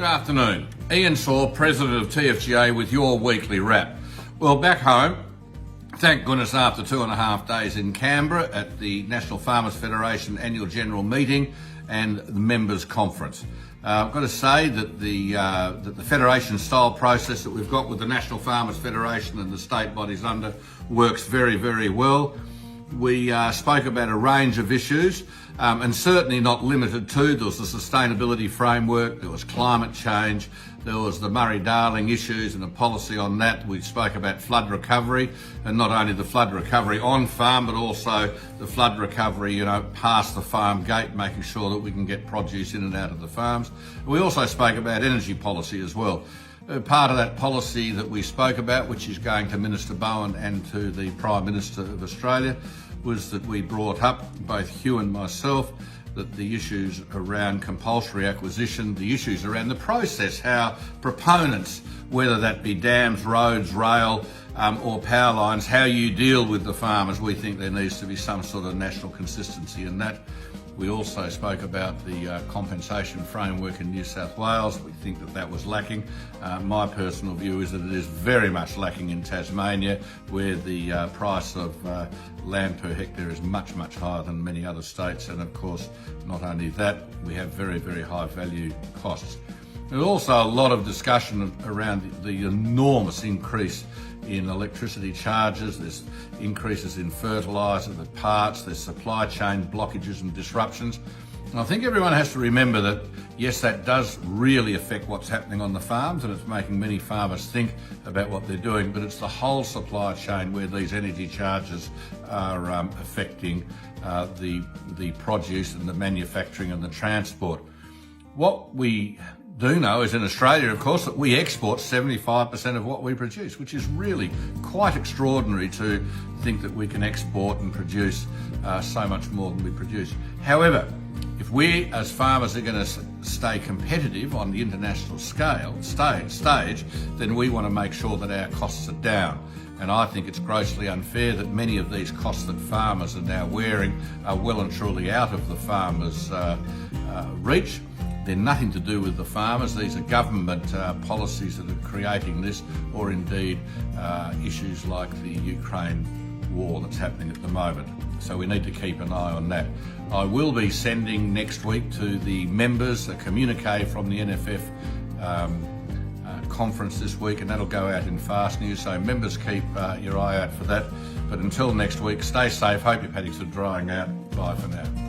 afternoon. Ian Saw, President of TFGA, with your weekly wrap. Well, back home, thank goodness, after 2.5 days in Canberra at the National Farmers Federation Annual General Meeting and the Members Conference. I've got to say that the federation-style process that we've got with the National Farmers Federation and the state bodies under works very, very well. We spoke about a range of issues, and certainly not limited to. There was the sustainability framework, there was climate change, there was the Murray-Darling issues and a policy on that. We spoke about flood recovery, and not only the flood recovery on farm, but also the flood recovery, past the farm gate, making sure that we can get produce in and out of the farms. We also spoke about energy policy as well. Part of that policy that we spoke about, which is going to Minister Bowen and to the Prime Minister of Australia, was that we brought up, both Hugh and myself, that the issues around compulsory acquisition, the issues around the process, how proponents, whether that be dams, roads, rail or power lines, how you deal with the farmers, we think there needs to be some sort of national consistency in that. We also spoke about the compensation framework in New South Wales. We think that that was lacking. My personal view is that it is very much lacking in Tasmania, where the price of land per hectare is much, much higher than many other states. And of course, not only that, we have very, very high value costs. There's also a lot of discussion around the enormous increase in electricity charges. There's increases in fertiliser, the parts, there's supply chain blockages and disruptions. And I think everyone has to remember that, yes, that does really affect what's happening on the farms, and it's making many farmers think about what they're doing, but it's the whole supply chain where these energy charges are affecting the produce and the manufacturing and the transport. What we do know is in Australia, of course, that we export 75% of what we produce, which is really quite extraordinary to think that we can export and produce so much more than we produce. However, if we as farmers are going to stay competitive on the international stage, then we want to make sure that our costs are down. And I think it's grossly unfair that many of these costs that farmers are now wearing are well and truly out of the farmers' reach. They're nothing to do with the farmers. These are government policies that are creating this, or indeed issues like the Ukraine war that's happening at the moment. So we need to keep an eye on that. I will be sending next week to the members a communique from the NFF conference this week, and that'll go out in Fast News. So members, keep your eye out for that. But until next week, stay safe. Hope your paddocks are drying out. Bye for now.